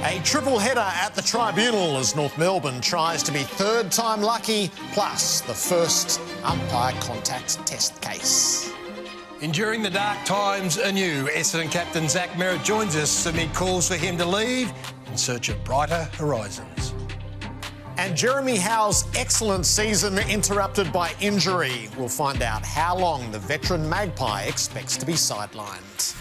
A triple header at the tribunal as North Melbourne tries to be third time lucky, plus the first umpire contact test case. Enduring the dark times anew, Essendon captain Zach Merrett joins us amid calls for him to leave in search of brighter horizons. And Jeremy Howe's excellent season interrupted by injury. We'll find out how long the veteran Magpie expects to be sidelined.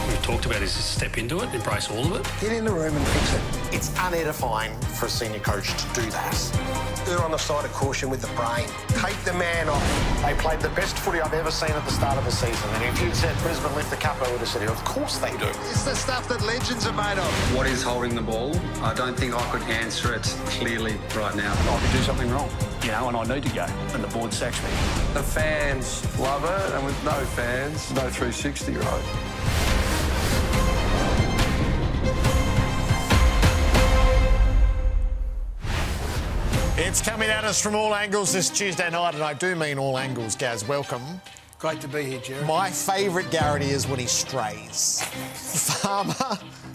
We've talked about is step into it, embrace all of it. Get in the room and fix it. It's unedifying for a senior coach to do that. Err on the side of caution with the brain. Take the man off. They played the best footy I've ever seen at the start of the season. And if you'd said Brisbane lift the cup, I would have said, of course they do. It's the stuff that legends are made of. What is holding the ball? I don't think I could answer it clearly right now. I could do something wrong, you know, and I need to go, and the board sacks me. The fans love it, and with no fans, no 360, right? It's coming at us from all angles this Tuesday night, and I do mean all angles, Gaz. Welcome. Great to be here, Gerard. My favourite Garrity is when he strays. Farmer,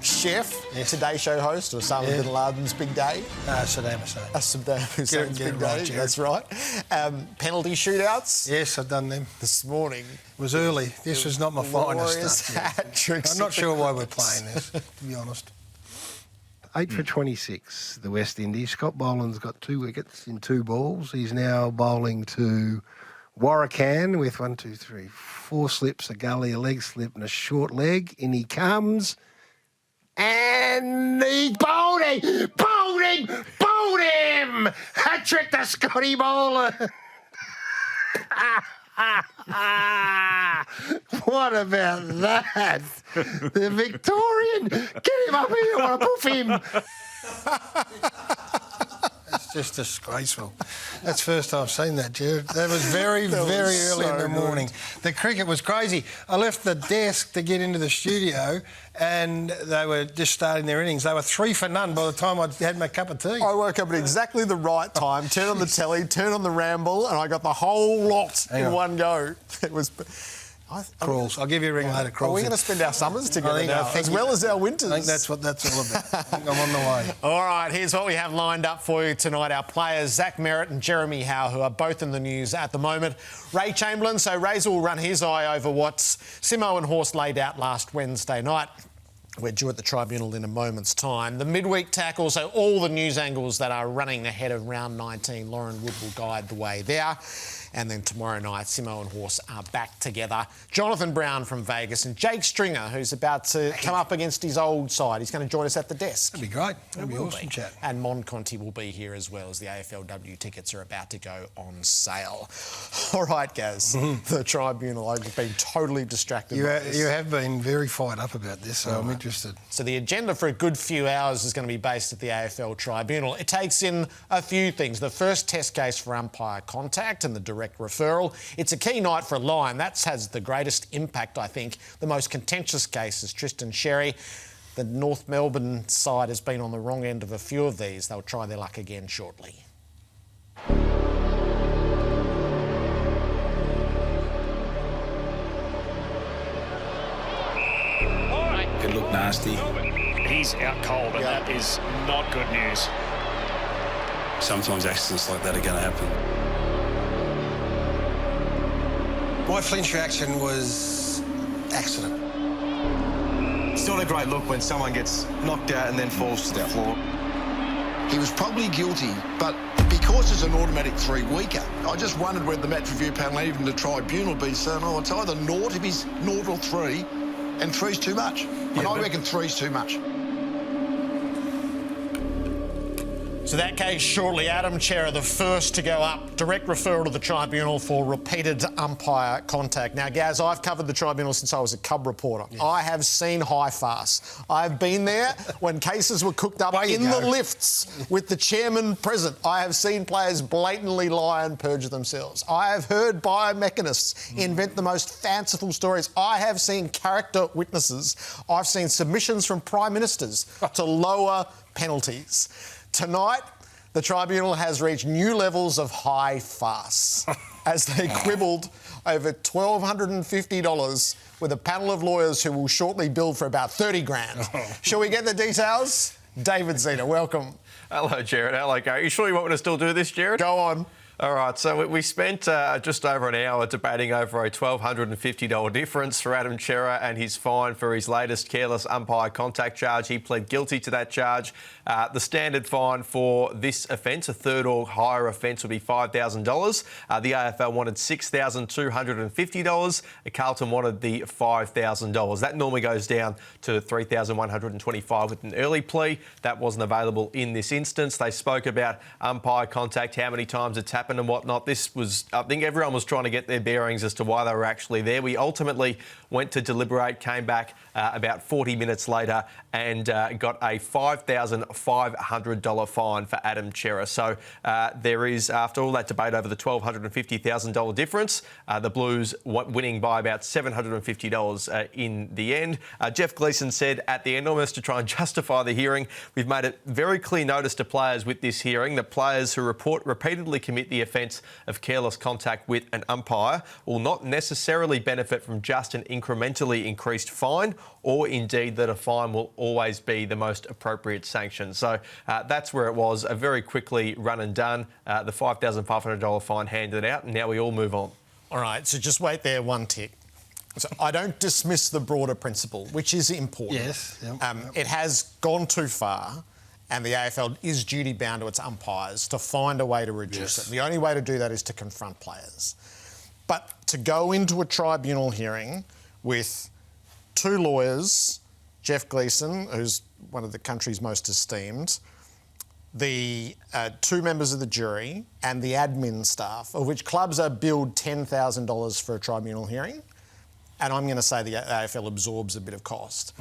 chef, Today Show host, or Osama bin Laden's big day. Saddam Hussein. Saddam Hussein's big day, right, that's right. Penalty shootouts. Yes, I've done them. This morning. It was early. This was not my finest stuff. Hat-tricks. I'm not sure why we're playing this, to be honest. 8 for 26, the West Indies. Scott Boland's got 2 wickets in 2 balls. He's now bowling to Warracan with 1, 2, 3, 4 slips, a gully, a leg slip and a short leg. In he comes. And he's bowled him! Bowled him! Bowled him! Hat-trick to Scotty Bowler. What about that? The Victorian! Get him up here, I want to poof him! It's just disgraceful. That's the first time I've seen that, Gerard. That was very early in the morning. The cricket was crazy. I left the desk to get into the studio and they were just starting their innings. They were 3 for none by the time I'd had my cup of tea. I woke up at exactly the right time, turned on the telly, turned on the ramble, and I got the whole lot in one go. It was... Crawls. I'll give you a ring later, Crawls. Are we going to spend our summers together now, as well as our winters? I think that's what that's all about. I think I'm on the way. All right, here's what we have lined up for you tonight. Our players, Zach Merrett and Jeremy Howe, who are both in the news at the moment. Ray Chamberlain, so Razor will run his eye over what Simo and Horse laid out last Wednesday night. We're due at the tribunal in a moment's time. The midweek tackle, so all the news angles that are running ahead of round 19, Lauren Wood will guide the way there. And then tomorrow night, Simo and Horse are back together. Jonathan Brown from Vegas and Jake Stringer, who's about to come up against his old side. He's going to join us at the desk. That'd be great. That'd be awesome chat. And Mon Conti will be here as well, as the AFLW tickets are about to go on sale. All right, Gaz, the tribunal. I've been totally distracted by this. You have been very fired up about this, so I'm interested. So the agenda for a good few hours is going to be based at the AFL tribunal. It takes in a few things. The first test case for umpire contact and the direct referral. It's a key night for a line. That has the greatest impact, I think. The most contentious case is Tristan Sherry. The North Melbourne side has been on the wrong end of a few of these. They'll try their luck again shortly. It looked nasty. He's out cold, and that is not good news. Sometimes accidents like that are going to happen. My flinch reaction was accident. It's not a great look when someone gets knocked out and then falls to the floor. He was probably guilty, but because it's an automatic 3-weeker, I just wondered whether the match review panel, even the tribunal, be saying, oh, it's either naught if he's naught or 3, and 3's too much. And I reckon 3's too much. So that case shortly. Adam Chair, the first to go up. Direct referral to the tribunal for repeated umpire contact. Now, Gaz, I've covered the tribunal since I was a Cub reporter. Yeah. I have seen high farce. I've been there when cases were cooked up in the lifts with the chairman present. I have seen players blatantly lie and perjure themselves. I have heard biomechanists invent the most fanciful stories. I have seen character witnesses. I've seen submissions from prime ministers to lower penalties. Tonight, the tribunal has reached new levels of high farce as they quibbled over $1,250 with a panel of lawyers who will shortly bill for about 30 grand. Shall we get the details? David Zeta, welcome. Hello, Gerard. Hello, Garry. You sure you want me to still do this, Gerard? Go on. All right, so we spent just over an hour debating over a $1,250 difference for Adam Cerra and his fine for his latest careless umpire contact charge. He pled guilty to that charge. The standard fine for this offence, a third or higher offence, would be $5,000. The AFL wanted $6,250. Carlton wanted the $5,000. That normally goes down to $3,125 with an early plea. That wasn't available in this instance. They spoke about umpire contact, how many times it's happened and whatnot. This was, I think everyone was trying to get their bearings as to why they were actually there. We ultimately went to deliberate, came back about 40 minutes later and got a $5,500 fine for Adam Cerra. So there is, after all that debate over the $1,250,000 difference, the Blues winning by about $750 in the end. Jeff Gleeson said at the end, almost to try and justify the hearing, we've made it very clear notice to players with this hearing that players who repeatedly commit the offence of careless contact with an umpire will not necessarily benefit from just an incrementally increased fine, or indeed that a fine will always be the most appropriate sanction. So that's where it was, a very quickly run and done. The $5,500 fine handed out, and now we all move on. All right, so just wait there one tick. So I don't dismiss the broader principle, which is important. Yes. Yep. It has gone too far, and the AFL is duty-bound to its umpires to find a way to reduce it. The only way to do that is to confront players. But to go into a tribunal hearing with two lawyers, Jeff Gleeson, who's one of the country's most esteemed, the two members of the jury and the admin staff, of which clubs are billed $10,000 for a tribunal hearing, and I'm going to say the AFL absorbs a bit of cost.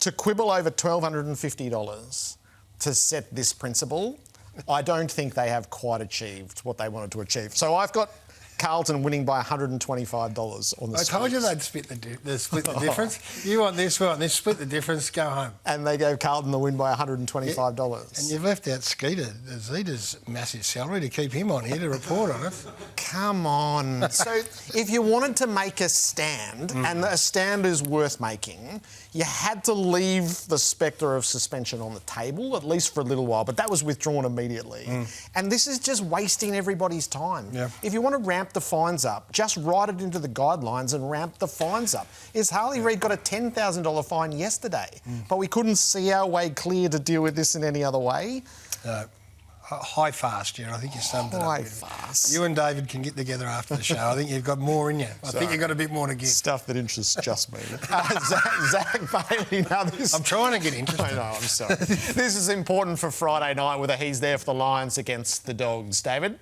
To quibble over $1,250 to set this principle, I don't think they have quite achieved what they wanted to achieve. So I've got Carlton winning by $125 on the I told you they'd split the difference. You want this, we want this, split the difference, go home. And they gave Carlton the win by $125. Yeah. And you've left out Skeeter, Zeta's massive salary, to keep him on here to report on it. Come on. So if you wanted to make a stand, and a stand is worth making, you had to leave the spectre of suspension on the table, at least for a little while, but that was withdrawn immediately. And this is just wasting everybody's time. Yeah. If you want to ramp the fines up, just write it into the guidelines and ramp the fines up. Harley Reid got a $10,000 fine yesterday, but we couldn't see our way clear to deal with this in any other way. High fast, Gerard. I think you summed it up. High fast. You and David can get together after the show. I think you've got more in you. I think you've got a bit more to give. Stuff that interests just me. Zach Bailey, now this... I'm trying to get interested. I know, I'm sorry. This is important for Friday night, whether he's there for the Lions against the Dogs. David?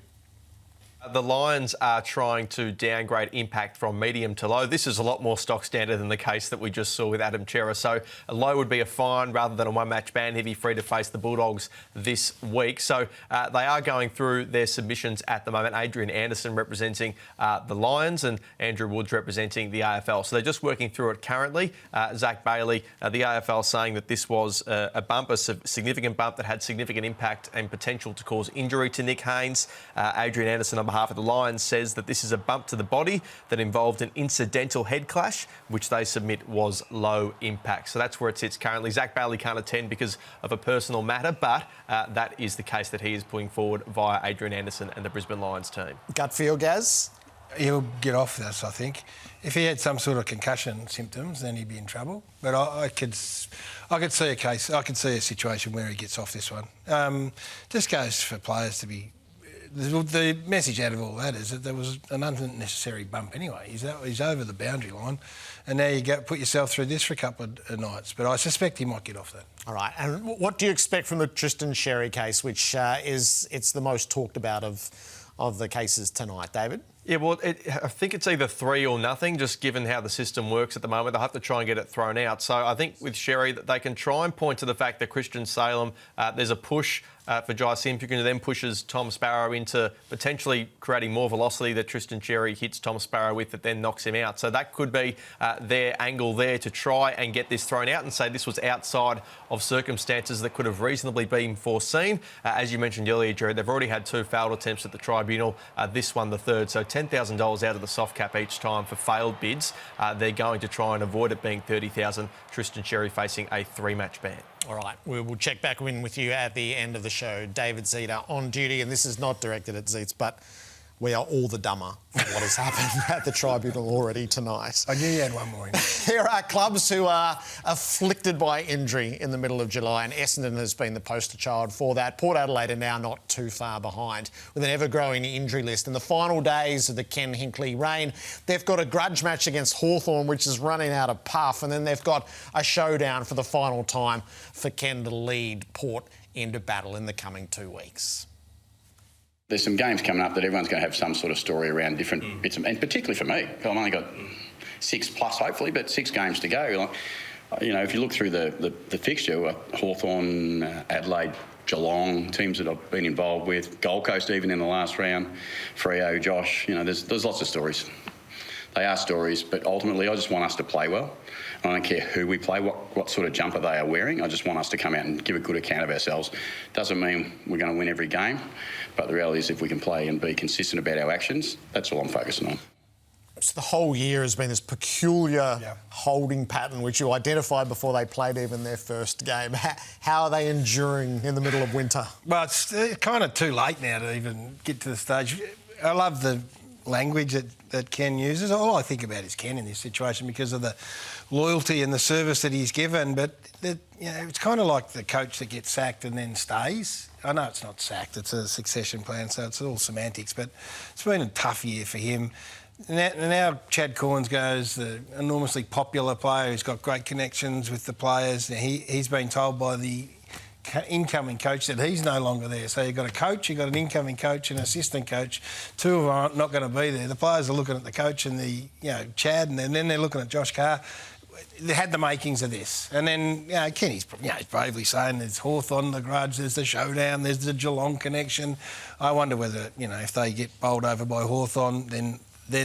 The Lions are trying to downgrade impact from medium to low. This is a lot more stock standard than the case that we just saw with Adam Cerra. So a low would be a fine rather than a one-match ban. He'd be free to face the Bulldogs this week. So they are going through their submissions at the moment. Adrian Anderson representing the Lions and Andrew Woods representing the AFL. So they're just working through it currently. Zach Bailey, the AFL, saying that this was a bump, a significant bump that had significant impact and potential to cause injury to Nick Haynes. Adrian Anderson, on behalf of the Lions, says that this is a bump to the body that involved an incidental head clash, which they submit was low impact. So that's where it sits currently. Zach Bailey can't attend because of a personal matter, but that is the case that he is putting forward via Adrian Anderson and the Brisbane Lions team. Gut feel, Gaz? He'll get off this, I think. If he had some sort of concussion symptoms, then he'd be in trouble. But I could see a case. I could see a situation where he gets off this one. Just goes for players to be. The message out of all that is that there was an unnecessary bump anyway. He's over the boundary line, and now you put yourself through this for a couple of nights. But I suspect he might get off that. All right. And what do you expect from the Tristan Xerri case, which it's the most talked about of the cases tonight, David? Yeah, well, I think it's either 3 or nothing, just given how the system works at the moment. They'll have to try and get it thrown out. So I think with Xerri, that they can try and point to the fact that Christian Salem, there's a push for Jai Simpkin, who then pushes Tom Sparrow into potentially creating more velocity that Tristan Xerri hits Tom Sparrow with that then knocks him out. So that could be their angle there to try and get this thrown out and say this was outside of circumstances that could have reasonably been foreseen. As you mentioned earlier, Gerard, they've already had 2 failed attempts at the tribunal, this one the third, so $10,000 out of the soft cap each time for failed bids. They're going to try and avoid it being $30,000. Tristan Xerri facing a 3-match ban. All right, we will check back in with you at the end of the show. David Zeta on duty, and this is not directed at Zeets, but we are all the dumber for what has happened at the tribunal already tonight. I knew you had one more in. There are clubs who are afflicted by injury in the middle of July, and Essendon has been the poster child for that. Port Adelaide are now not too far behind, with an ever-growing injury list. In the final days of the Ken Hinkley reign, they've got a grudge match against Hawthorn, which is running out of puff, and then they've got a showdown for the final time for Ken to lead Port into battle in the coming 2 weeks. There's some games coming up that everyone's going to have some sort of story around different bits, and particularly for me, I've only got 6 plus hopefully, but 6 games to go. You know, if you look through the fixture, Hawthorn, Adelaide, Geelong, teams that I've been involved with, Gold Coast even in the last round, Freo, Josh, you know, there's lots of stories. They are stories, but ultimately I just want us to play well. I don't care who we play, what sort of jumper they are wearing. I just want us to come out and give a good account of ourselves. Doesn't mean we're going to win every game, but the reality is if we can play and be consistent about our actions, that's all I'm focusing on. So the whole year has been this peculiar holding pattern, which you identified before they played even their first game. How are they enduring in the middle of winter? Well, it's kind of too late now to even get to the stage. I love the language that Ken uses. All I think about is Ken in this situation because of the loyalty and the service that he's given. But it's kind of like the coach that gets sacked and then stays. I know it's not sacked; it's a succession plan, so it's all semantics. But it's been a tough year for him. Now Chad Corns goes, the enormously popular player who's got great connections with the players. He's been told by the incoming coach that he's no longer there. So you've got a coach, you've got an incoming coach and an assistant coach. 2 of them are not going to be there. The players are looking at the coach and Chad, and then they're looking at Josh Carr. They had the makings of this. And then, Kenny's bravely saying there's Hawthorn, the grudge, there's the showdown, there's the Geelong connection. I wonder whether, if they get bowled over by Hawthorn, then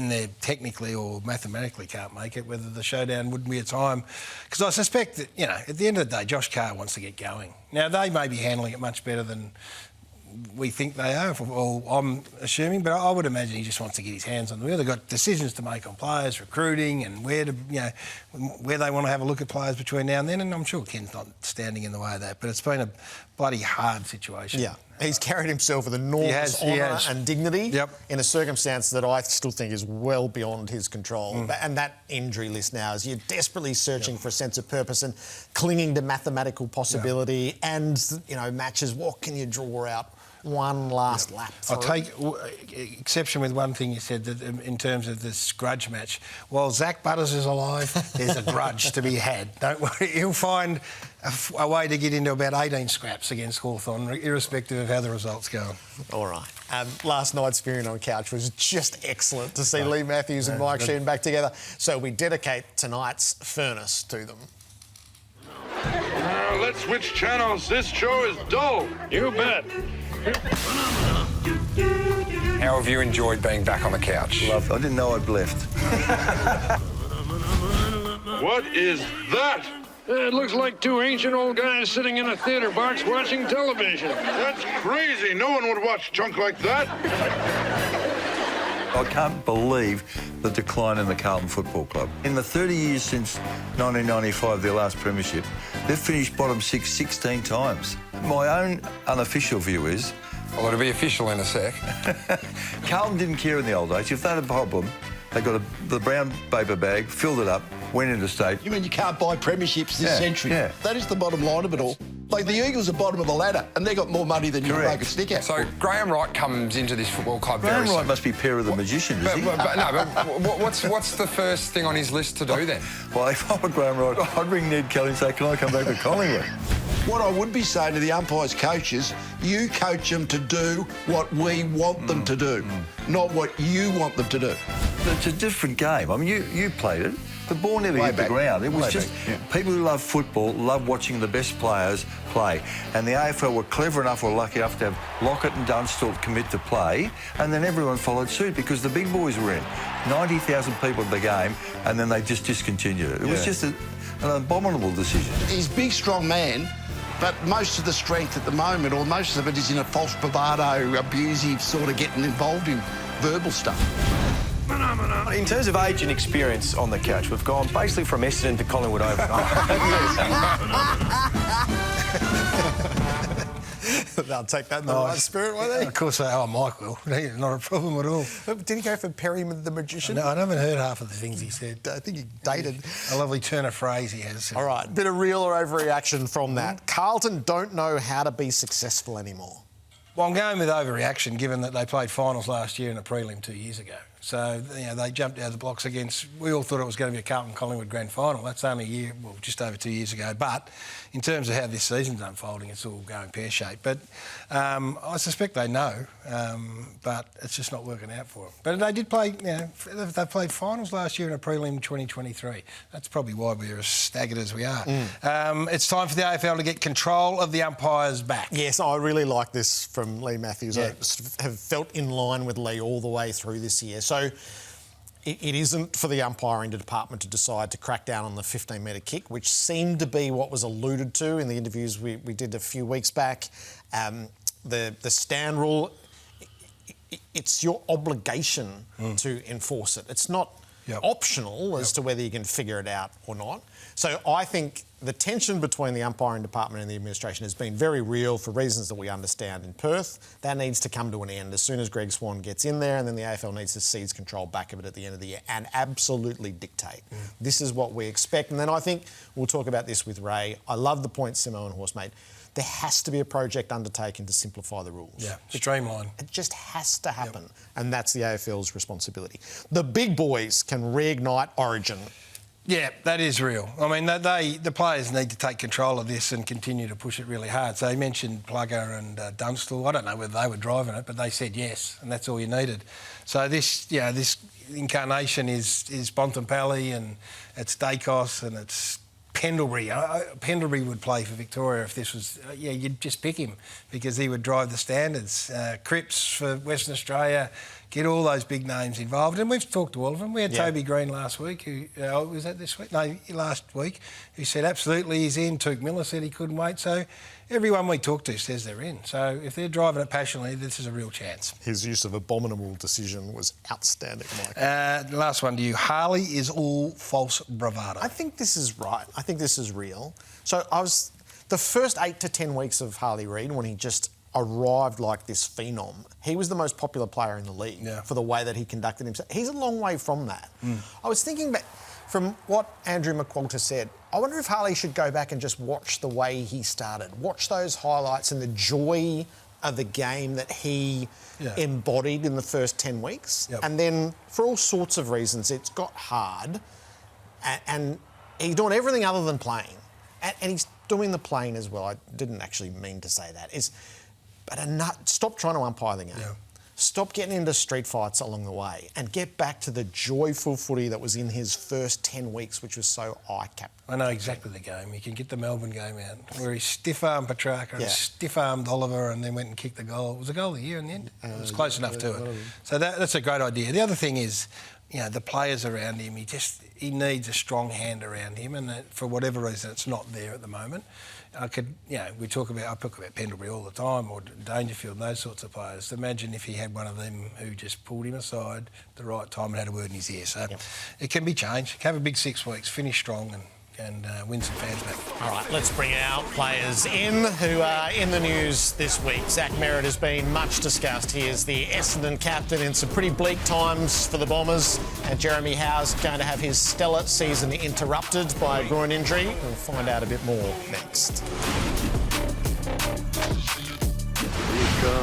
they technically or mathematically can't make it, whether the showdown wouldn't be a time. Because I suspect that, at the end of the day, Josh Carr wants to get going. Now, they may be handling it much better than we think they are, or I'm assuming, but I would imagine he just wants to get his hands on the wheel. They've got decisions to make on players, recruiting, and where they want to have a look at players between now and then, and I'm sure Ken's not standing in the way of that, but it's been a bloody hard situation. Yeah. He's carried himself with enormous honour and dignity in a circumstance that I still think is well beyond his control. And that injury list now is you're desperately searching for a sense of purpose and clinging to mathematical possibility and, matches. What can you draw out? One last lap. I'll take exception with one thing you said, that in terms of this grudge match. While Zach Butters is alive, there's a grudge to be had. Don't worry, he'll find a way to get into about 18 scraps against Hawthorn, irrespective of how the results go. All right. Last night's viewing on couch was just excellent to see Lee Matthews and Mike Sheen back together. So we dedicate tonight's furnace to them. Let's switch channels. This show is dull. You bet. How have you enjoyed being back on the couch? I didn't know I'd left. What is that? It looks like 2 ancient old guys sitting in a theatre box watching television. That's crazy. No one would watch junk like that. I can't believe the decline in the Carlton Football Club. In the 30 years since 1995, their last premiership, they've finished bottom 6 16 times. My own unofficial view is... Well, it'll be official in a sec. Carlton didn't care in the old days. If they had a problem, they got the brown paper bag, filled it up, went into state. You mean you can't buy premierships this century? Yeah. That is the bottom line of it all. Like, the Eagles are bottom of the ladder, and they got more money than you can stick at. So Graham Wright comes into this football club Graham Wright must be pair of the magician, is he? What's the first thing on his list to do then? Well, if I were Graham Wright, I'd ring Ned Kelly and say, can I come back to Collingwood? What I would be saying to the umpires' coaches, you coach them to do what we want them to do, not what you want them to do. It's a different game. I mean, you played it. The ball never Way hit the back. ground. It was Way just back, yeah. people who love football love watching the best players play. And the AFL were clever enough or lucky enough to have Lockett and Dunstall commit to play, and then everyone followed suit because the big boys were in. 90,000 people at the game, and then they just discontinued it. It was just an abominable decision. He's a big, strong man, but most of the strength at the moment, or most of it, is in a false bravado, abusive sort of getting involved in verbal stuff. In terms of age and experience on the couch, we've gone basically from Essendon to Collingwood overnight. They'll take that in the right spirit, won't they? Of course they are, Mike will. Not a problem at all. Did he go for Perry the Magician? No, I haven't heard half of the things he said. I think he dated. A lovely turn of phrase he has. All right, bit of real or overreaction from that. Carlton don't know how to be successful anymore. Well, I'm going with overreaction, given that they played finals last year in a prelim 2 years ago. So, they jumped out of the blocks against... We all thought it was going to be a Carlton-Collingwood grand final. That's only just over 2 years ago. But in terms of how this season's unfolding, it's all going pear-shaped. But I suspect they know, but it's just not working out for them. But they did play, they played finals last year in a prelim 2023. That's probably why we're as staggered as we are. It's time for the AFL to get control of the umpires back. Yes, I really like this from Lee Matthews. Yeah. I have felt in line with Lee all the way through this year. So it isn't for the umpiring department to decide to crack down on the 15-metre kick, which seemed to be what was alluded to in the interviews we did a few weeks back. The stand rule, it's your obligation to enforce it. It's not optional as to whether you can figure it out or not. So I think the tension between the umpiring department and the administration has been very real for reasons that we understand in Perth. That needs to come to an end as soon as Greg Swan gets in there, and then the AFL needs to seize control back of it at the end of the year and absolutely dictate. This is what we expect. And then I think we'll talk about this with Ray. I love the point Simo and Horse made. There has to be a project undertaken to simplify the rules. Yeah, streamline. It just has to happen, and that's the AFL's responsibility. The big boys can reignite Origin. Yeah, that is real. I mean, the players need to take control of this and continue to push it really hard. So they mentioned Plugger and Dunstall. I don't know whether they were driving it, but they said yes, and that's all you needed. So this incarnation is Bontempelli, and it's Dacos, and it's Pendlebury. Pendlebury would play for Victoria if this was... you'd just pick him because he would drive the standards. Cripps for Western Australia, get all those big names involved. And we've talked to all of them. We had Toby Green last week, who... was that this week? No, last week, who said absolutely he's in. Took Miller said he couldn't wait. So everyone we talk to says they're in. So if they're driving it passionately, this is a real chance. His use of abominable decision was outstanding, Mike. The last one to you. Harley is all false bravado. I think this is right. I think this is real. So the first 8 to 10 weeks of Harley Reid, when he just arrived like this phenom, he was the most popular player in the league for the way that he conducted himself. He's a long way from that. I was thinking back from what Andrew McQualter said. I wonder if Harley should go back and just watch the way he started, watch those highlights and the joy of the game that he embodied in the first 10 weeks. And then, for all sorts of reasons, it's got hard, and he's doing everything other than playing. And he's doing the playing as well. I didn't actually mean to say that. Stop trying to umpire the game. Stop getting into street fights along the way and get back to the joyful footy that was in his first 10 weeks, which was so eye-capturing. I know exactly the game. You can get the Melbourne game out where he stiff-armed Petrarca and stiff-armed Oliver and then went and kicked the goal. It was a goal of the year in the end. It was close enough to it. So that's a great idea. The other thing is, the players around him, he needs a strong hand around him, and for whatever reason it's not there at the moment. I talk about Pendlebury all the time, or Dangerfield and those sorts of players. Imagine if he had one of them who just pulled him aside at the right time and had a word in his ear. So it can be changed. Have a big 6 weeks, finish strong and win some fans back. All right, let's bring our players in who are in the news this week. Zach Merrett has been much discussed. He is the Essendon captain in some pretty bleak times for the Bombers, and Jeremy Howe's going to have his stellar season interrupted by a groin injury. We'll find out a bit more next.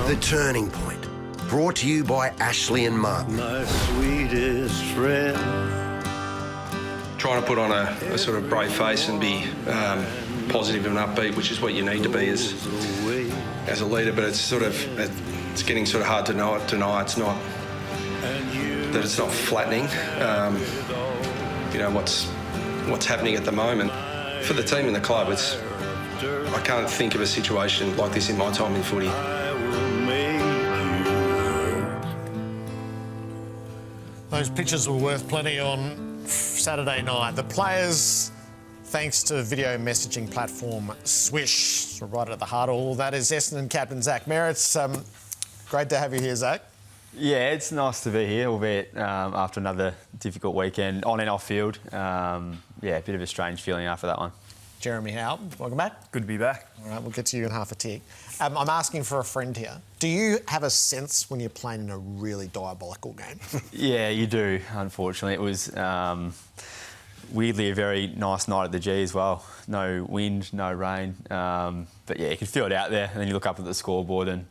The Turning Point, brought to you by Ashley and Martin. My sweetest friend. Trying to put on a sort of brave face and be positive and upbeat, which is what you need to be as a leader. But it's getting sort of hard to deny it's not flattening. what's happening at the moment. For the team and the club, I can't think of a situation like this in my time in footy. Those pictures were worth plenty on Saturday night. The players, thanks to video messaging platform Swish, right at the heart of all that is Essendon captain Zach Merrett. Great to have you here, Zach. Yeah, it's nice to be here, albeit after another difficult weekend on and off field. Yeah, a bit of a strange feeling after that one. Jeremy Howe, welcome back. Good to be back. All right, we'll get to you in half a tick. I'm asking for a friend here. Do you have a sense when you're playing in a really diabolical game? Yeah, you do, unfortunately. It was weirdly a very nice night at the G as well. No wind, no rain. But yeah, you can feel it out there. And then you look up at the scoreboard and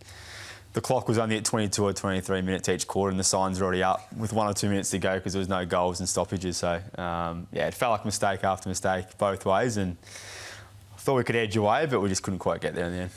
the clock was only at 22 or 23 minutes each quarter and the signs were already up with 1 or 2 minutes to go because there was no goals and stoppages. So, yeah, it felt like mistake after mistake both ways and I thought we could edge away, but we just couldn't quite get there in the end.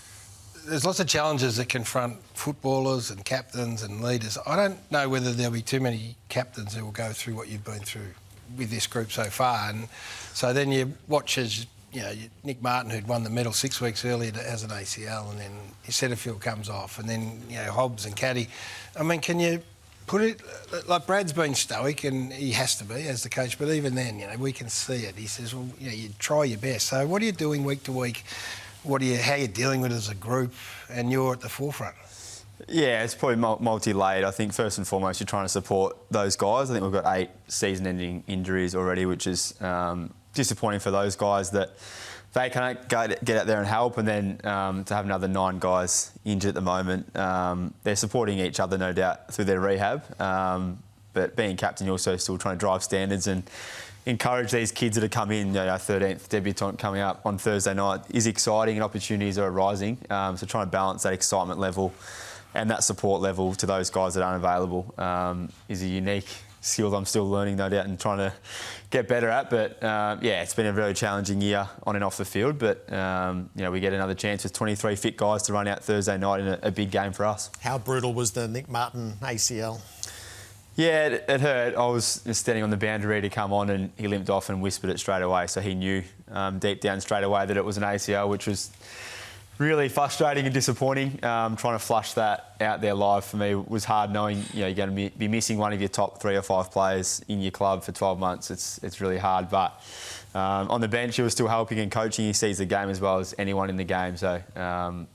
There's lots of challenges that confront footballers and captains and leaders. I don't know whether there'll be too many captains who will go through what you've been through with this group so far. And so then you watch as, you know, Nick Martin, who'd won the medal 6 weeks earlier, has an ACL, and then Setterfield comes off, and then, you know, Hobbs and Caddy. I mean, can you put it... Like, Brad's been stoic, and he has to be as the coach, but even then, you know, we can see it. He says, well, you know, you try your best. So what are you doing week to week? How are you dealing with it as a group, and you're at the forefront? Yeah, it's probably multi-layered. I think first and foremost you're trying to support those guys. I think we've got 8 season-ending injuries already, which is disappointing for those guys that they can't get out there and help, and then to have another 9 guys injured at the moment. They're supporting each other, no doubt, through their rehab. But being captain, you're also still trying to drive standards and encourage these kids that have come in. You know, our 13th debutant coming up on Thursday night is exciting and opportunities are arising. So trying to balance that excitement level and that support level to those guys that aren't available is a unique skill that I'm still learning, no doubt, and trying to get better at. But yeah, it's been a very challenging year on and off the field. But you know, we get another chance with 23 fit guys to run out Thursday night in a big game for us. How brutal was the Nick Martin ACL? Yeah, it hurt. I was standing on the boundary to come on and he limped off and whispered it straight away. So he knew deep down straight away that it was an ACL, which was really frustrating and disappointing. Trying to flush that out there live for me was hard, knowing, you know, you're going to be missing one of your top 3 or 5 players in your club for 12 months. It's really hard, but on the bench he was still helping and coaching. He sees the game as well as anyone in the game, so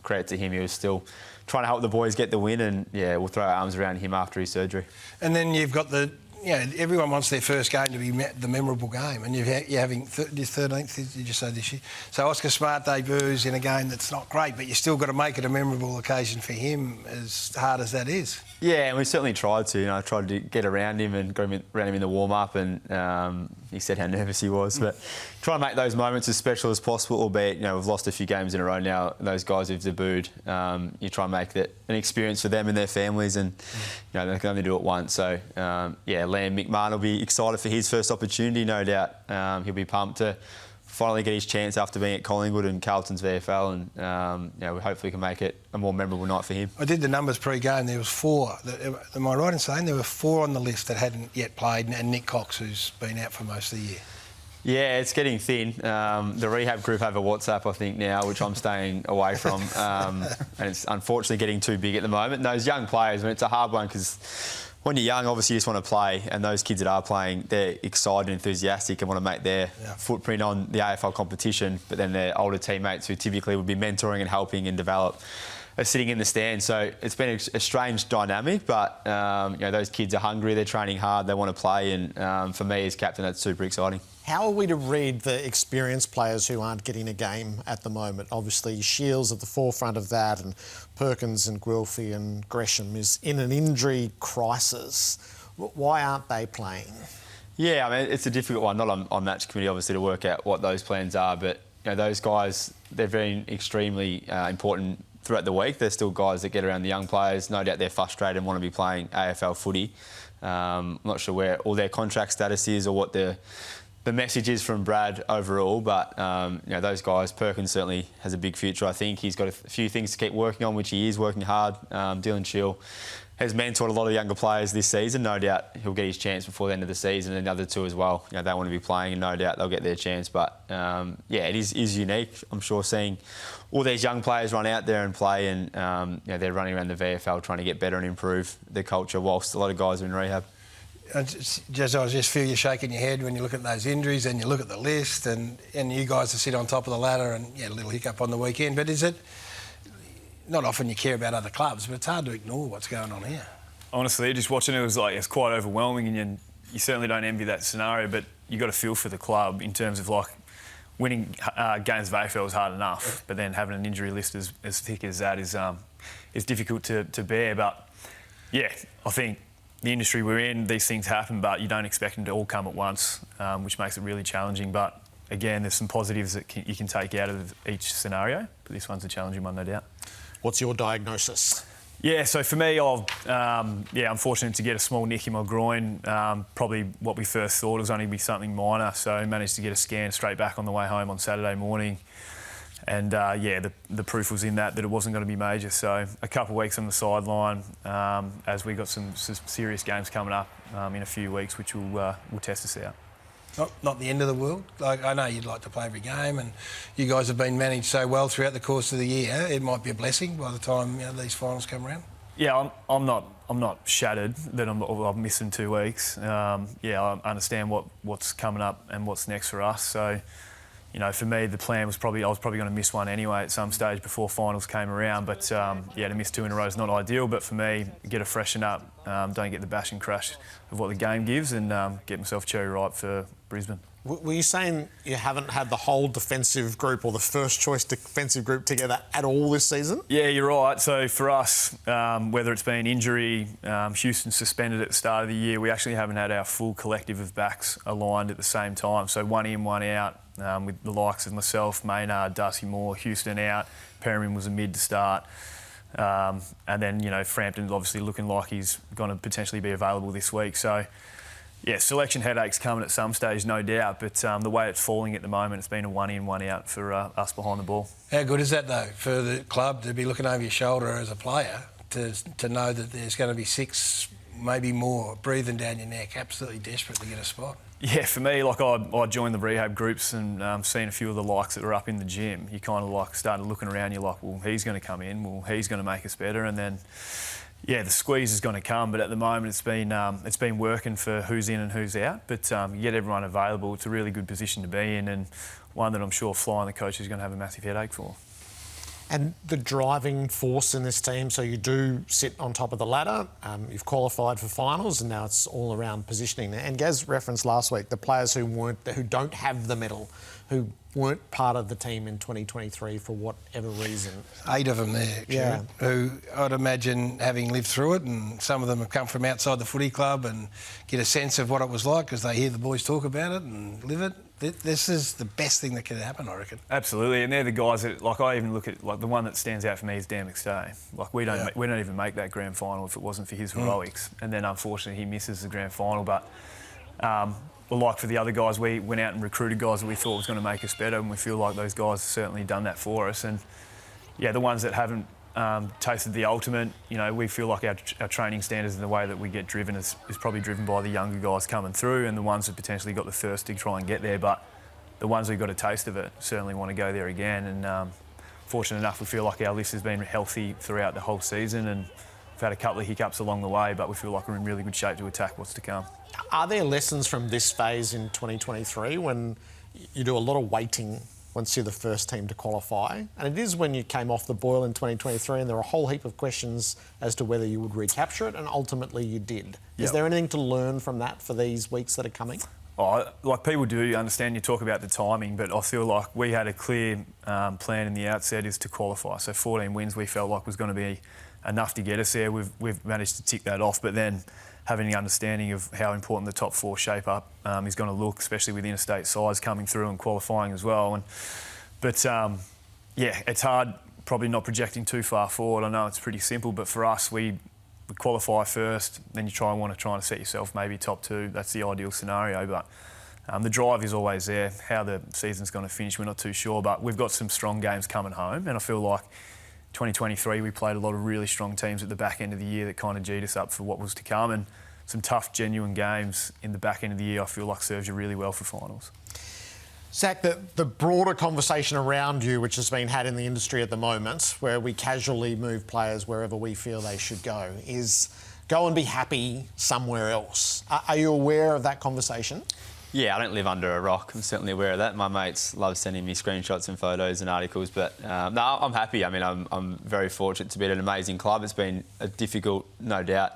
credit to him. He was still trying to help the boys get the win, and yeah, we'll throw our arms around him after his surgery. And then you've got the... You know, everyone wants their first game to be the memorable game, and you're having your 13th, did you say, this year? So Oscar Smart debuts in a game that's not great, but you still got to make it a memorable occasion for him, as hard as that is. Yeah, and we certainly tried to. You know, I tried to get around him and got him around him in the warm-up, and he said how nervous he was. But try and make those moments as special as possible, albeit, you know, we've lost a few games in a row now. Those guys who've debuted, you try and make that an experience for them and their families, and you know, they can only do it once. So yeah, Mick Martin will be excited for his first opportunity, no doubt. He'll be pumped to finally get his chance after being at Collingwood and Carlton's VFL, and you know, we hopefully can make it a more memorable night for him. I did the numbers pre-game. There was 4. Am I right in saying there were 4 on the list that hadn't yet played, and Nick Cox, who's been out for most of the year? Yeah, it's getting thin. The rehab group have a WhatsApp, I think, now, which I'm staying away from. And it's unfortunately getting too big at the moment. And those young players, I mean, it's a hard one because when you're young, obviously you just want to play, and those kids that are playing, they're excited and enthusiastic and want to make their footprint on the AFL competition, but then their older teammates who typically would be mentoring and helping and develop are sitting in the stand. So it's been a strange dynamic, but you know, those kids are hungry, they're training hard, they want to play, and for me as captain, that's super exciting. How are we to read the experienced players who aren't getting a game at the moment? Obviously, Shields at the forefront of that, and Perkins and Guelphy and Gresham is in an injury crisis. Why aren't they playing? Yeah, I mean, it's a difficult one. Not on match committee, obviously, to work out what those plans are, but you know, those guys, they're very extremely important throughout the week. There's still guys that get around the young players. No doubt they're frustrated and want to be playing AFL footy. I'm not sure where all their contract status is or what the message is from Brad overall, but you know, those guys, Perkins certainly has a big future. I think he's got a few things to keep working on, which he is working hard. Dylan Shiel has mentored a lot of younger players this season. No doubt he'll get his chance before the end of the season, and the other two as well. You know, they want to be playing, and no doubt they'll get their chance. But yeah, it is unique. I'm sure seeing all these young players run out there and play, and you know, they're running around the VFL trying to get better and improve their culture, whilst a lot of guys are in rehab. I just feel you shaking your head when you look at those injuries and you look at the list, and you guys are sit on top of the ladder, and yeah, a little hiccup on the weekend. But is it? Not often you care about other clubs, but it's hard to ignore what's going on here. Honestly, just watching it was like, it's quite overwhelming, and you certainly don't envy that scenario, but you got to feel for the club in terms of like winning games of AFL is hard enough, but then having an injury list as thick as that is difficult to bear. But yeah, I think the industry we're in, these things happen, but you don't expect them to all come at once, which makes it really challenging. But again, there's some positives that you can take out of each scenario, but this one's a challenging one, no doubt. What's your diagnosis? Yeah, so for me, I'm fortunate to get a small nick in my groin. Probably what we first thought was only be something minor, so I managed to get a scan straight back on the way home on Saturday morning. And yeah, the proof was in that it wasn't going to be major. So a couple of weeks on the sideline as we got some serious games coming up in a few weeks, which will test us out. Not the end of the world. Like, I know you'd like to play every game, and you guys have been managed so well throughout the course of the year. It might be a blessing by the time these finals come around. Yeah, I'm not shattered that I'm missing 2 weeks. Yeah, I understand what's coming up and what's next for us. So, you know, for me, the plan was I was probably going to miss one anyway at some stage before finals came around. But yeah, to miss 2 in a row is not ideal. But for me, get a freshen up, don't get the bash and crash of what the game gives, and get myself cherry ripe for Brisbane. Were you saying you haven't had the whole defensive group or the first choice defensive group together at all this season? Yeah, you're right. So for us, whether it's been injury, Houston suspended at the start of the year, we actually haven't had our full collective of backs aligned at the same time. So one in, one out, with the likes of myself, Maynard, Darcy Moore, Houston out. Perriman was a mid to start. And then, you know, Frampton's obviously looking like he's going to potentially be available this week. So, yeah, selection headaches coming at some stage, no doubt, but the way it's falling at the moment, it's been a one in, one out for us behind the ball. How good is that, though, for the club to be looking over your shoulder as a player, to know that there's going to be 6, maybe more, breathing down your neck, absolutely desperate to get a spot? Yeah, for me, like I joined the rehab groups and seen a few of the likes that were up in the gym. You kind of like started looking around, you're like, well, he's going to come in, well, he's going to make us better, and then yeah, the squeeze is going to come, but at the moment it's been working for who's in and who's out. But you get everyone available. It's a really good position to be in, and one that I'm sure Fly and the coach is going to have a massive headache for. And the driving force in this team, so you do sit on top of the ladder, you've qualified for finals, and now it's all around positioning. And Gaz referenced last week the players who don't have the medal, who weren't part of the team in 2023 for whatever reason. 8 of them there, yeah. Who I'd imagine, having lived through it, and some of them have come from outside the footy club and get a sense of what it was like because they hear the boys talk about it and live it. This is the best thing that could happen, I reckon. Absolutely, and they're the guys that, like, I even look at, like, the one that stands out for me is Dan McStay. Like, we don't even make that grand final if it wasn't for his heroics. And then, unfortunately, he misses the grand final. But, like for the other guys, we went out and recruited guys that we thought was going to make us better, and we feel like those guys have certainly done that for us. And, yeah, the ones that haven't tasted the ultimate, you know, we feel like our training standards and the way that we get driven is probably driven by the younger guys coming through and the ones that potentially got the thirst to try and get there. But the ones who got a taste of it certainly want to go there again. And fortunate enough, we feel like our list has been healthy throughout the whole season, and we've had a couple of hiccups along the way, but we feel like we're in really good shape to attack what's to come. Are there lessons from this phase in 2023 when you do a lot of waiting once you're the first team to qualify? And it is when you came off the boil in 2023 and there were a whole heap of questions as to whether you would recapture it, and ultimately you did. Is there anything to learn from that for these weeks that are coming? Oh, like, people do understand, you talk about the timing, but I feel like we had a clear plan in the outset is to qualify. So 14 wins we felt like was going to be enough to get us there. We've managed to tick that off, but then having the understanding of how important the top 4 shape up is going to look, especially with interstate sides coming through and qualifying as well. But yeah, it's hard probably not projecting too far forward. I know it's pretty simple, but for us, we qualify first, then you want to set yourself maybe top 2. That's the ideal scenario, but the drive is always there. How the season's going to finish, we're not too sure, but we've got some strong games coming home, and I feel like 2023 we played a lot of really strong teams at the back end of the year that kind of G'd us up for what was to come, and some tough, genuine games in the back end of the year I feel like serves you really well for finals. Zach, the broader conversation around you, which has been had in the industry at the moment, where we casually move players wherever we feel they should go, is go and be happy somewhere else. Are you aware of that conversation? Yeah, I don't live under a rock. I'm certainly aware of that. My mates love sending me screenshots and photos and articles, but no, I'm happy. I mean, I'm very fortunate to be at an amazing club. It's been a difficult, no doubt,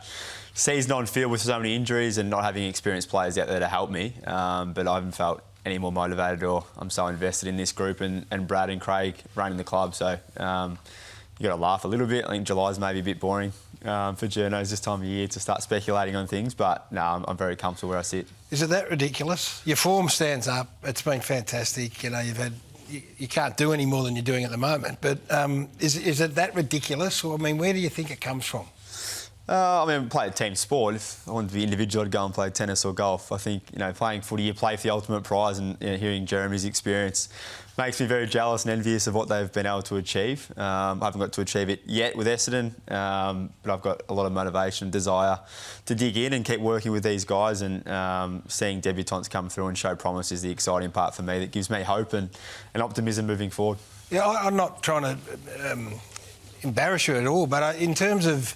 season on field with so many injuries and not having experienced players out there to help me, but I haven't felt any more motivated, or I'm so invested in this group and Brad and Craig running the club. So you got to laugh a little bit. I think July's maybe a bit boring for journos this time of year to start speculating on things, but no, I'm very comfortable where I sit. Is it that ridiculous? Your form stands up. It's been fantastic. You know, you can't do any more than you're doing at the moment. But is it that ridiculous? Or I mean, where do you think it comes from? I mean, I play a team sport. If I wanted to be individual, I'd go and play tennis or golf. I think, playing footy, you play for the ultimate prize, and hearing Jeremy's experience makes me very jealous and envious of what they've been able to achieve. I haven't got to achieve it yet with Essendon, but I've got a lot of motivation and desire to dig in and keep working with these guys, and seeing debutants come through and show promise is the exciting part for me that gives me hope and optimism moving forward. Yeah, I'm not trying to embarrass you at all, but in terms of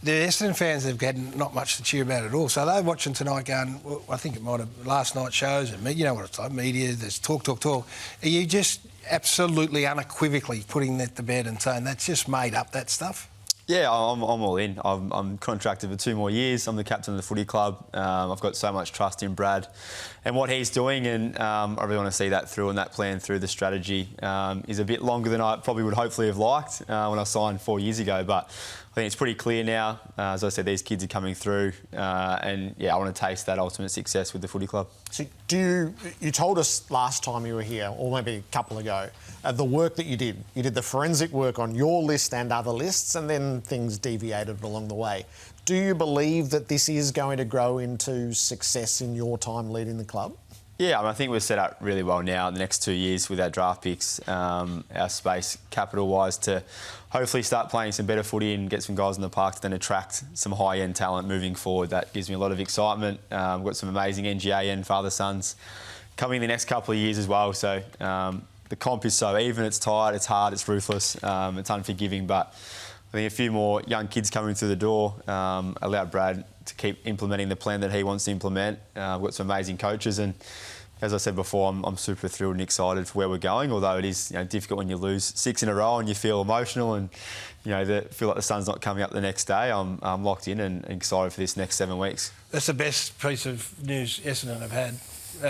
the Essendon fans have had not much to cheer about at all. So they're watching tonight going, well, I think it might have last night's shows, and you know what it's like, media, there's talk. Are you just absolutely unequivocally putting that to bed and saying that's just made up, that stuff? Yeah, I'm all in. I'm contracted for 2 more years. I'm the captain of the footy club. I've got so much trust in Brad and what he's doing, and I really want to see that through, and that plan through. The strategy is a bit longer than I probably would hopefully have liked when I signed 4 years ago, but I think it's pretty clear now. As I said, these kids are coming through, and yeah, I want to taste that ultimate success with the footy club. So you told us last time you were here, or maybe a couple ago, the work that you did. You did the forensic work on your list and other lists, and then things deviated along the way. Do you believe that this is going to grow into success in your time leading the club? Yeah, I think we're set up really well now in the next 2 years with our draft picks, our space capital-wise, to hopefully start playing some better footy and get some guys in the park to then attract some high-end talent moving forward. That gives me a lot of excitement. We've got some amazing NGA and father-sons coming in the next couple of years as well. So the comp is so even, it's tight, it's hard, it's ruthless, it's unforgiving, but I think a few more young kids coming through the door allow Brad to keep implementing the plan that he wants to implement. We've got some amazing coaches, and as I said before, I'm super thrilled and excited for where we're going, although it is difficult when you lose 6 in a row and you feel emotional and feel like the sun's not coming up the next day. I'm locked in and excited for this next 7 weeks. That's the best piece of news Essendon have had.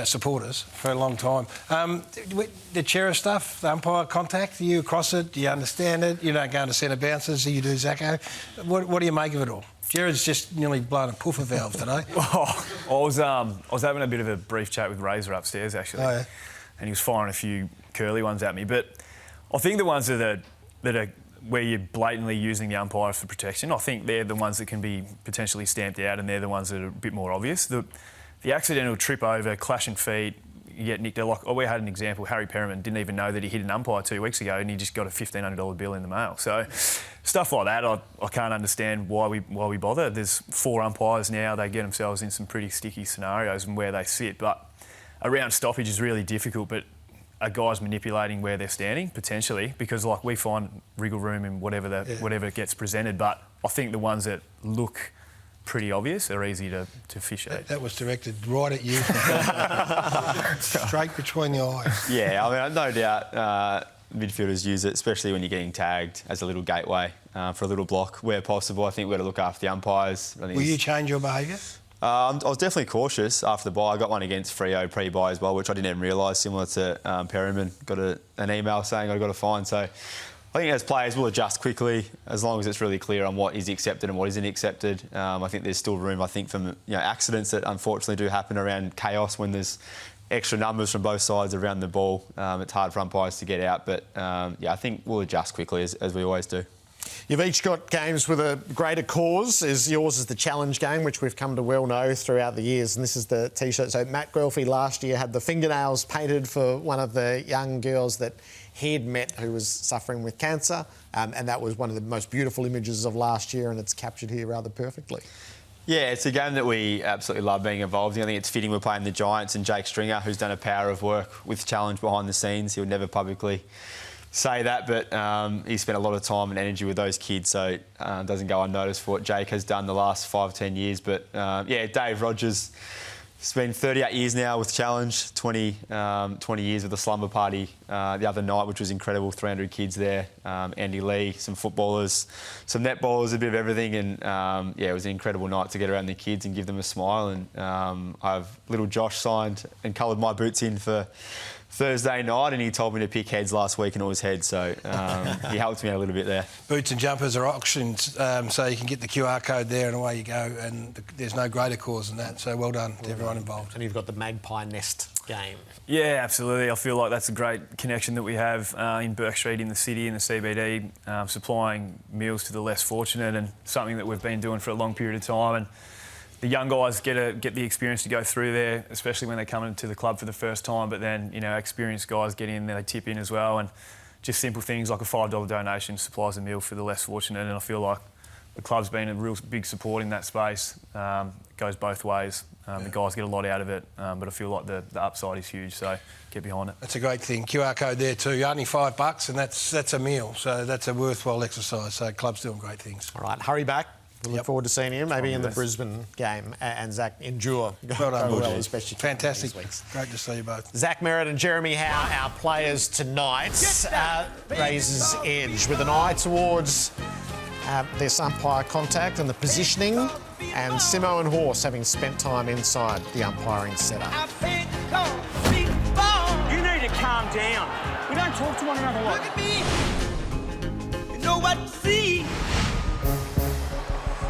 Supporters for a long time. The Chera stuff, the umpire contact, are you across it? Do you understand it? You don't go into centre bounces, you do Zacko. What do you make of it all? Jared's just nearly blown a puffer valve today. I was having a bit of a brief chat with Razor upstairs, actually. Oh, yeah. And he was firing a few curly ones at me. But I think the ones that are where you're blatantly using the umpire for protection, I think they're the ones that can be potentially stamped out, and they're the ones that are a bit more obvious. The accidental trip over, clashing feet, you get nicked. We had an example. Harry Perriman didn't even know that he hit an umpire 2 weeks ago, and he just got a $1,500 bill in the mail. So stuff like that, I can't understand why we bother. There's 4 umpires now. They get themselves in some pretty sticky scenarios and where they sit. But around stoppage is really difficult. But a guy's manipulating where they're standing potentially, because we find wriggle room in whatever gets presented. But I think the ones that look pretty obvious are easy to fish at. That was directed right at you. Straight between the eyes. Yeah, I mean, no doubt midfielders use it, especially when you're getting tagged, as a little gateway for a little block where possible. I think we've got to look after the umpires. Will you change your behaviour? I was definitely cautious after the bye. I got one against Freo pre-bye as well, which I didn't even realise, similar to Perriman. Got an email saying I got a fine. So I think as players, we'll adjust quickly as long as it's really clear on what is accepted and what isn't accepted. I think there's still room, from accidents that unfortunately do happen around chaos when there's extra numbers from both sides around the ball. It's hard for umpires to get out, but I think we'll adjust quickly as we always do. You've each got games with a greater cause. Yours is the challenge game, which we've come to well know throughout the years, and this is the T-shirt. So Matt Guelphy last year had the fingernails painted for one of the young girls that he'd met who was suffering with cancer, and that was one of the most beautiful images of last year, and it's captured here rather perfectly. Yeah, it's a game that we absolutely love being involved in. I think it's fitting we're playing the Giants, and Jake Stringer, who's done a power of work with challenge behind the scenes. He'll never publicly say that, but he spent a lot of time and energy with those kids, so it doesn't go unnoticed for what Jake has done the last 5-10 years. But yeah, Dave Rogers, it's been 38 years now with challenge, 20 years with the slumber party the other night, which was incredible. 300 kids there, Andy Lee, some footballers, some netballers, a bit of everything, and yeah, it was an incredible night to get around the kids and give them a smile. And I've little Josh signed and coloured my boots in for Thursday night, and he told me to pick heads last week, and it was heads, so he helped me out a little bit there. Boots and jumpers are auctions, so you can get the QR code there and away you go, and there's no greater cause than that, so well done to everyone involved. And you've got the Magpie Nest game. Yeah, absolutely. I feel like that's a great connection that we have in Burke Street in the city, in the CBD, supplying meals to the less fortunate, and something that we've been doing for a long period of time. And the young guys get the experience to go through there, especially when they come into the club for the first time. But then, you know, experienced guys get in there, they tip in as well, and just simple things like a $5 donation supplies a meal for the less fortunate. And I feel like the club's been a real big support in that space. It goes both ways. The guys get a lot out of it, but I feel like the upside is huge. So get behind it. That's a great thing. QR code there too. Only $5, and that's a meal. So that's a worthwhile exercise. So club's doing great things. All right, hurry back. We look forward to seeing you, maybe in the Brisbane game. And Zach, endure. Well done, well, as best you can. Fantastic. Great to see you both. Zach Merrett and Jeremy Howe, our players tonight. Razor's Edge with an eye towards this umpire contact and the positioning, and Simo and Horse having spent time inside the umpiring setup. You need to calm down. We don't talk to one another like... Look at me. You know what to see.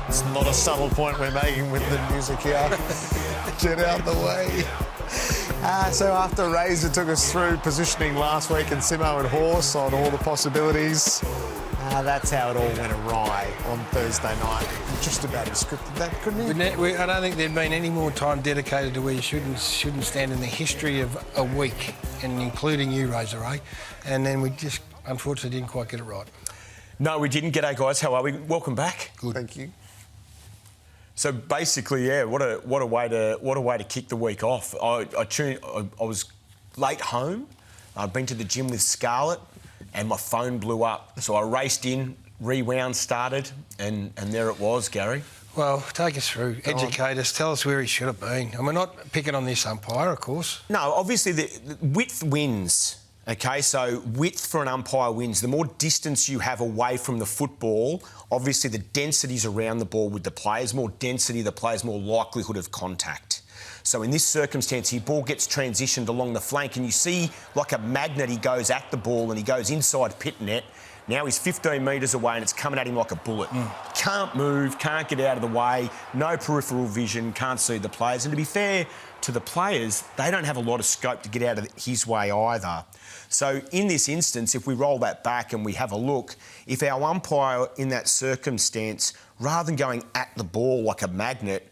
It's not a subtle point we're making with the music here. Get out the way. So after Razor took us through positioning last week and Simo and Horse on all the possibilities, that's how it all went awry on Thursday night. Just about scripted that, couldn't he? I don't think there'd been any more time dedicated to where you shouldn't stand in the history of a week, and including you, Razor Ray. And then we just, unfortunately, didn't quite get it right. No, we didn't. G'day, guys. How are we? Welcome back. Good. Thank you. So basically, yeah, what a way to kick the week off. I was late home. I'd been to the gym with Scarlett, and my phone blew up. So I raced in, rewound, started, and there it was, Gary. Well, take us through, educate us, tell us where he should have been. And we're not picking on this umpire, of course. No, obviously the width wins. OK, so width for an umpire wins. The more distance you have away from the football, obviously the density's around the ball with the players. More density, the players more likelihood of contact. So in this circumstance, his ball gets transitioned along the flank, and you see like a magnet, he goes at the ball and he goes inside pit net. Now he's 15 metres away and it's coming at him like a bullet. Can't move, can't get out of the way, no peripheral vision, can't see the players. And to be fair to the players, they don't have a lot of scope to get out of his way either. So in this instance, if we roll that back and we have a look, if our umpire in that circumstance, rather than going at the ball like a magnet,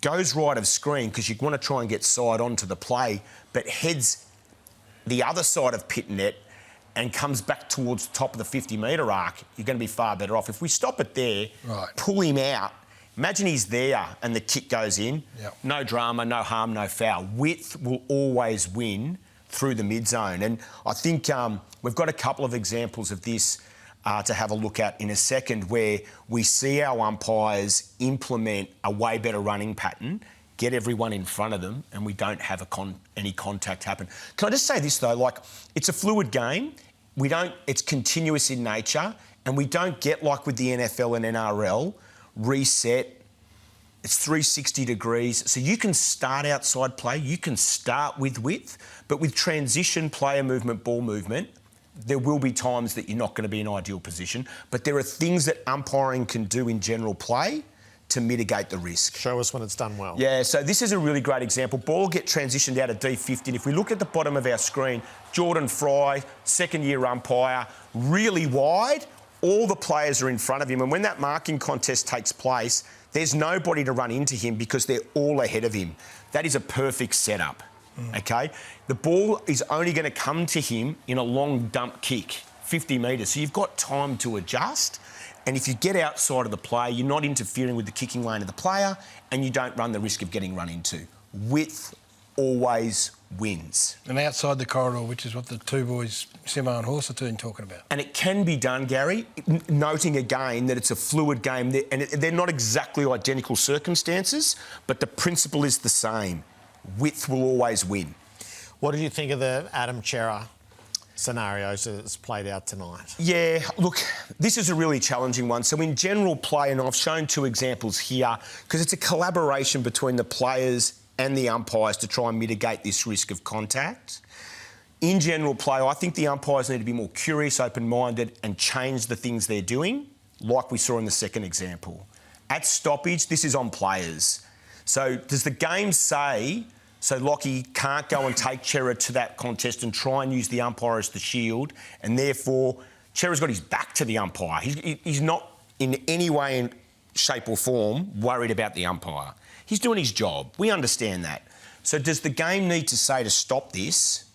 goes right of screen, because you want to try and get side on to the play, but heads the other side of pit net and comes back towards the top of the 50-metre arc, you're going to be far better off. If we stop it there, pull him out, imagine he's there and the kick goes in, no drama, no harm, no foul. Width will always win through the mid-zone. And I think we've got a couple of examples of this to have a look at in a second, where we see our umpires implement a way better running pattern, get everyone in front of them, and we don't have any contact happen. Can I just say this, though? Like, it's a fluid game. It's continuous in nature, and we don't get, like with the NFL and NRL, reset. It's 360 degrees. So you can start outside play, you can start with width, but with transition, player movement, ball movement, there will be times that you're not going to be in ideal position, but there are things that umpiring can do in general play to mitigate the risk. Show us when it's done well. Yeah, so this is a really great example. Ball get transitioned out of D50. And if we look at the bottom of our screen, Jordan Fry, second-year umpire, really wide, all the players are in front of him, and when that marking contest takes place, there's nobody to run into him because they're all ahead of him. That is a perfect setup, okay? The ball is only going to come to him in a long dump kick, 50 metres, so you've got time to adjust. And if you get outside of the play, you're not interfering with the kicking lane of the player and you don't run the risk of getting run into. Width always wins. And outside the corridor, which is what the two boys, Simo and Horse, are talking about. And it can be done, Gary, noting again that it's a fluid game and they're not exactly identical circumstances, but the principle is the same. Width will always win. What did you think of the Adam Cerra scenarios that's played out tonight? Yeah, look, this is a really challenging one. So in general play, and I've shown two examples here, because it's a collaboration between the players and the umpires to try and mitigate this risk of contact. In general play, I think the umpires need to be more curious, open-minded and change the things they're doing, like we saw in the second example. At stoppage, this is on players. So does the game say... So Lockie can't go and take Cerra to that contest and try and use the umpire as the shield, and therefore Cerra's got his back to the umpire. He's not in any way, shape or form worried about the umpire. He's doing his job. We understand that. So does the game need to say to stop this?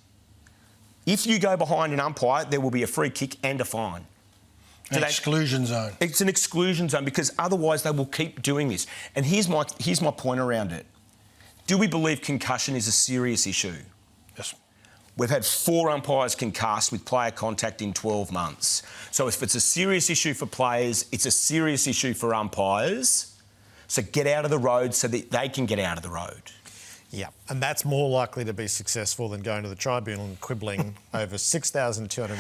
If you go behind an umpire, there will be a free kick and a fine. An exclusion zone. It's an exclusion zone because otherwise they will keep doing this. And here's my point around it. Do we believe concussion is a serious issue? Yes. We've had 4 umpires concussed with player contact in 12 months. So if it's a serious issue for players, it's a serious issue for umpires. So get out of the road so that they can get out of the road. Yeah, and that's more likely to be successful than going to the tribunal and quibbling over $6,250,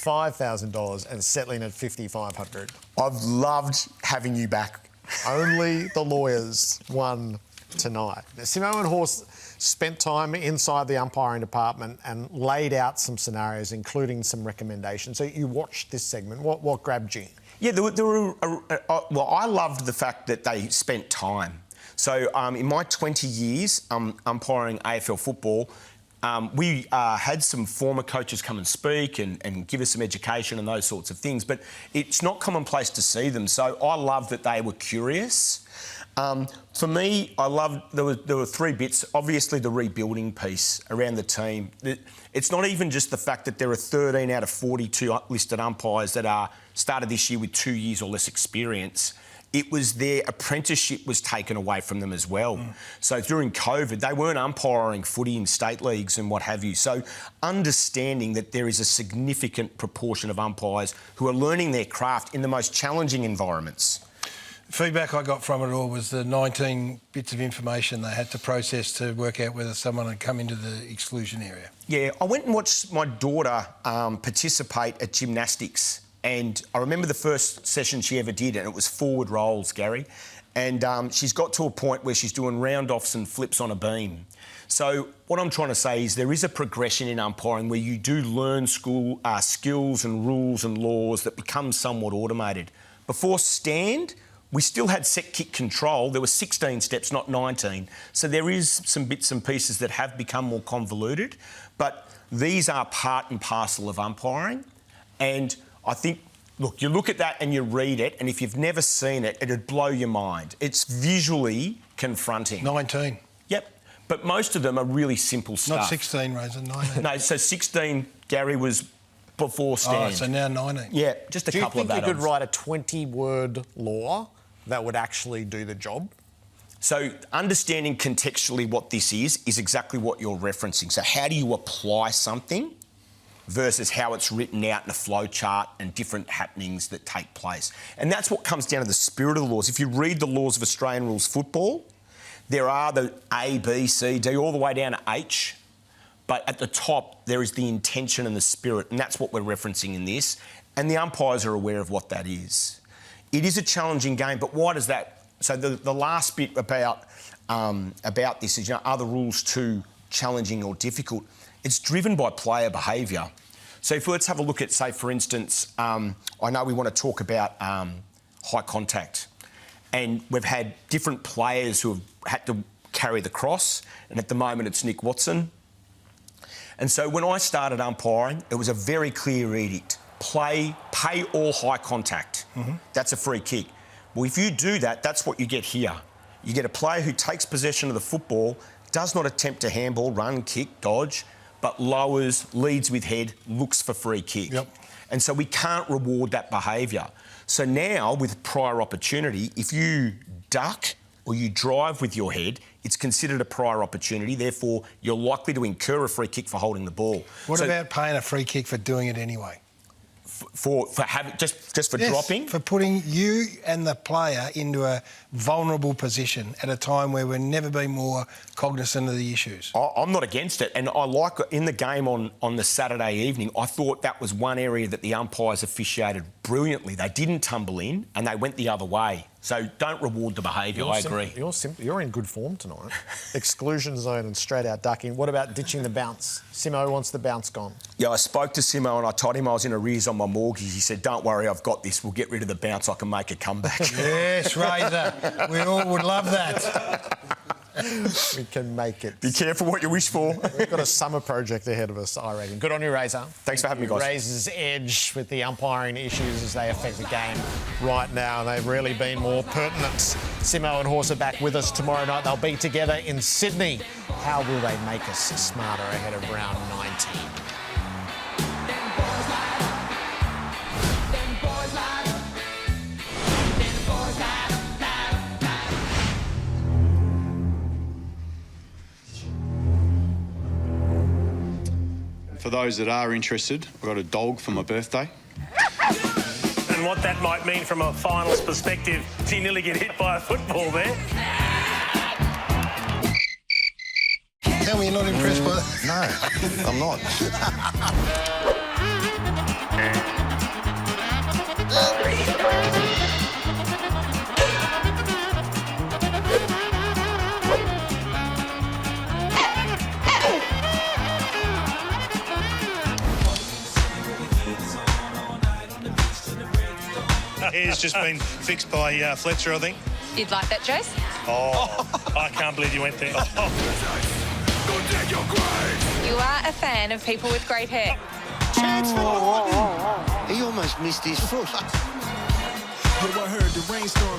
$5,000 and settling at $5,500. I've loved having you back. Only the lawyers won tonight. Now, Simo and Horse spent time inside the umpiring department and laid out some scenarios, including some recommendations. So you watched this segment. What grabbed you? Yeah, well, I loved the fact that they spent time. So in my 20 years umpiring AFL football, we had some former coaches come and speak and give us some education and those sorts of things, but it's not commonplace to see them. So I love that they were curious. For me, I loved there were 3 bits. Obviously, the rebuilding piece around the team. It's not even just the fact that there are 13 out of 42 listed umpires that are started this year with 2 years or less experience. It was their apprenticeship was taken away from them as well. So during COVID, they weren't umpiring footy in state leagues and what have you. So understanding that there is a significant proportion of umpires who are learning their craft in the most challenging environments. Feedback I got from it all was the 19 bits of information they had to process to work out whether someone had come into the exclusion area. Yeah, I went and watched my daughter participate at gymnastics, and I remember the first session she ever did, and it was forward rolls, Gary, and she's got to a point where she's doing round-offs and flips on a beam. So what I'm trying to say is there is a progression in umpiring where you do learn skills and rules and laws that become somewhat automated. Before stand, we still had set kick control. There were 16 steps, not 19. So there is some bits and pieces that have become more convoluted, but these are part and parcel of umpiring. And I think, look, you look at that and you read it, and if you've never seen it, it'd blow your mind. It's visually confronting. 19. Yep. But most of them are really simple stuff. Not 16, Razor, 19. No, so 16, Gary, was before stand. Oh, so now 19. Yeah, just a couple of add-ons. Do you think you could write a 20-word law that would actually do the job? So understanding contextually what this is exactly what you're referencing. So how do you apply something versus how it's written out in a flow chart and different happenings that take place. And that's what comes down to the spirit of the laws. If you read the laws of Australian rules football, there are the A, B, C, D, all the way down to H. But at the top, there is the intention and the spirit, and that's what we're referencing in this. And the umpires are aware of what that is. It is a challenging game, but why does that... So the last bit about this is, are the rules too challenging or difficult? It's driven by player behaviour. So if let's have a look at, say, for instance, I know we want to talk about high contact, and we've had different players who have had to carry the cross, and at the moment it's Nick Watson. And so when I started umpiring, it was a very clear edict. pay all high contact. That's a free kick. Well, if you do that, that's what you get here. You get a player who takes possession of the football, does not attempt to handball, run, kick, dodge, but lowers, leads with head, looks for free kick. And so we can't reward that behaviour. So now, with prior opportunity, if you duck or you drive with your head, it's considered a prior opportunity. Therefore, you're likely to incur a free kick for holding the ball. What about paying a free kick for doing it anyway? For having just for dropping? For putting you and the player into a vulnerable position at a time where we've never been more cognisant of the issues. I'm not against it, and I like in the game on the Saturday evening, I thought that was one area that the umpires officiated brilliantly. They didn't tumble in and they went the other way. So don't reward the behaviour, I agree. You're in good form tonight. Exclusion zone and straight out ducking. What about ditching the bounce? Simo wants the bounce gone. Yeah, I spoke to Simo and I told him I was in arrears on my mortgage. He said, don't worry, I've got this. We'll get rid of the bounce. I can make a comeback. Yes, Razor. We all would love that. We can make it. Be careful what you wish for. We've got a summer project ahead of us, I reckon. Good on you, Razor. Thanks for having me, guys. Razor's edge with the umpiring issues as they affect the game right now. They've really been more pertinent. Simo and Horse are back with us tomorrow night. They'll be together in Sydney. How will they make us smarter ahead of round 19? For those that are interested, I've got a dog for my birthday. And what that might mean from a finals perspective, you nearly get hit by a football there. Tell me you're not impressed by that. No, I'm not. Hair's just been fixed by Fletcher, I think. You'd like that, Jace? Oh, I can't believe you went there. You are a fan of people with great hair. He almost missed his foot.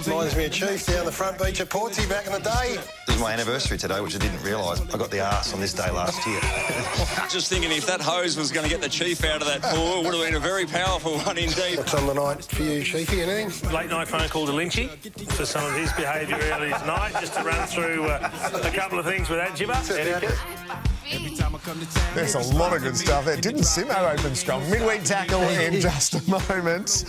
Reminds me of Chief down the front beach at Portsea back in the day. It was my anniversary today, which I didn't realise. I got the arse on this day last year. Just thinking if that hose was going to get the Chief out of that pool, it would have been a very powerful one indeed. What's on the night for you, Chiefy? Anything? Late night phone call to Lynchy for some of his behaviour early tonight, just to run through a couple of things with that jibber. There's a lot of good stuff there. Didn't Simo open strong? Midweek tackle in just a moment.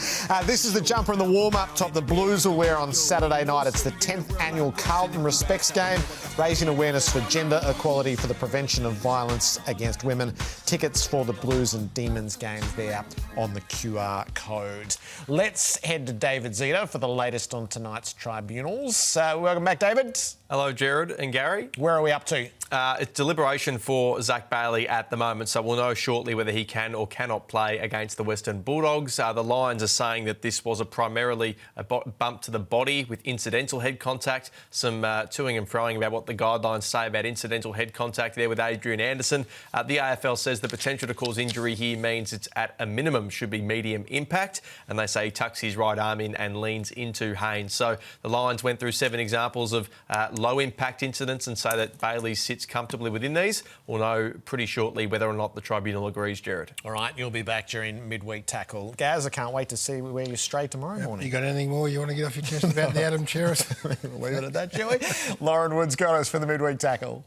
This is the jumper and the warm-up top the Blues will wear on Saturday night. It's the 10th annual Carlton Respects Game, raising awareness for gender equality for the prevention of violence against women. Tickets for the Blues and Demons games there on the QR code. Let's head to David Zito for the latest on tonight's tribunals. Welcome back, David. Hello, Gerard and Garry. Where are we up to? It's deliberation for Zach Bailey at the moment, so we'll know shortly whether he can or cannot play against the Western Bulldogs. The Lions are saying that this was primarily a bump to the body with incidental head contact. Some toing and froing about what the guidelines say about incidental head contact there with Adrian Anderson. The AFL says the potential to cause injury here means it's at a minimum should be medium impact, and they say he tucks his right arm in and leans into Haynes. So the Lions went through 7 examples of low impact incidents and say that Bailey sits comfortably within these. We'll know pretty shortly whether or not the tribunal agrees, Gerard. All right, you'll be back during midweek tackle. Gaz, I can't wait to see where you're straight tomorrow morning. You got anything more you want to get off your chest about the Adam Cheris? Leave it at that, Joey. Lauren Wood's got us for the midweek tackle.